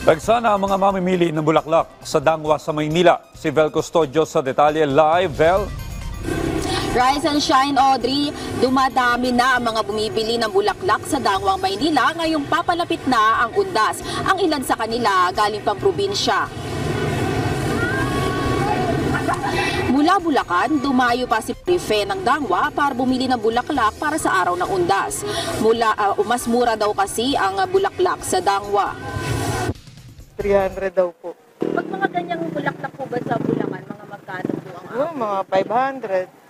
Nagsana ang mga mamimili ng bulaklak sa Dangwa sa Maynila. Si Vel Custodio sa detalye live. Vel? Rise and shine, Audrey. Dumadami na ang mga bumibili ng bulaklak sa Dangwang, Maynila ngayong papalapit na ang undas. Ang ilan sa kanila galing pang probinsya. Mula Bulacan, dumayo pa si Prefe ng Dangwa para bumili ng bulaklak para sa araw ng undas. Mas mura daw kasi ang bulaklak sa Dangwa. 300 daw po. Pag mga ganyang bulaklak po ba sa Bulacan, mga magkano po ang Mga 500.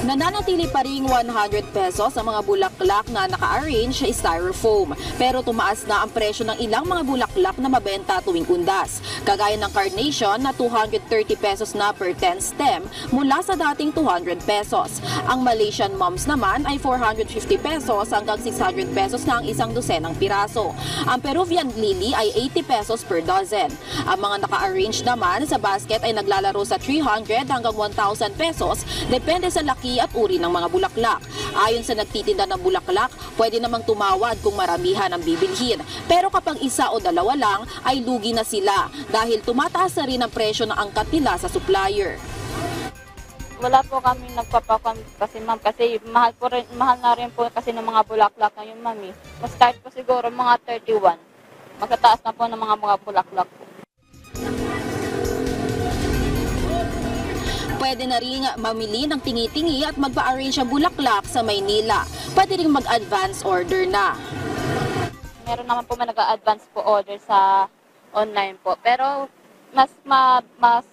Nananatili pa ring 100 pesos ang mga bulaklak na naka-arrange sa styrofoam. Pero tumaas na ang presyo ng ilang mga bulaklak na mabenta tuwing undas. Kagaya ng carnation na 230 pesos na per 10 stem mula sa dating 200 pesos. Ang Malaysian mums naman ay 450 pesos hanggang 600 pesos na ang isang dosenang piraso. Ang Peruvian lily ay 80 pesos per dozen. Ang mga naka-arrange naman sa basket ay naglalaro sa 300 hanggang 1,000 pesos depende sa laki at uri ng mga bulaklak. Ayon sa nagtitinda ng bulaklak, pwede namang tumawad kung maramihan ang bibilhin. Pero kapag isa o dalawa lang, ay lugi na sila dahil tumataas na rin ang presyo ng angkat nila sa supplier. Wala po kami nagpapakon kasi ma'am kasi mahal na rin po kasi ng mga bulaklak ngayon mami. Start po siguro mga 31. Magkataas na po ng mga bulaklak po. Pwede na rin mamili ng tingi-tingi at magpa-arrange ang bulaklak sa Maynila. Pwede rin mag-advance order na. Meron naman po nag-advance po order sa online po. Pero mas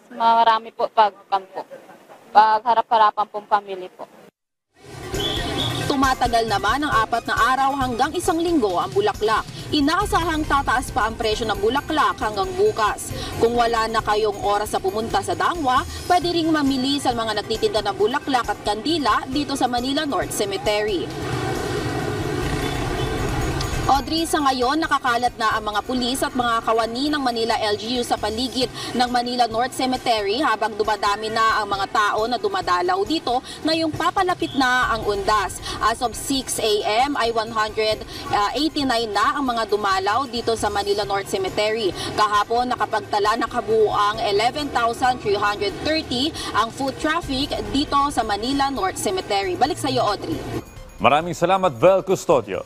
marami po pag harap-harapan pong family po. Tumatagal naman ang 4 na araw hanggang 1 linggo ang bulaklak. Inaasahang tataas pa ang presyo ng bulaklak hanggang bukas. Kung wala na kayong oras sa pumunta sa Dangwa, pwede ring mamili sa mga nagtitinda ng bulaklak at kandila dito sa Manila North Cemetery. Audrey, sa ngayon nakakalat na ang mga pulis at mga kawani ng Manila LGU sa paligid ng Manila North Cemetery habang dumadami na ang mga tao na dumadalaw dito ngayong papalapit na ang undas. As of 6 a.m. ay 189 na ang mga dumalaw dito sa Manila North Cemetery. Kahapon nakapagtala ng kabuuang 11,330 ang foot traffic dito sa Manila North Cemetery. Balik sa iyo, Audrey. Maraming salamat, Vel Custodio.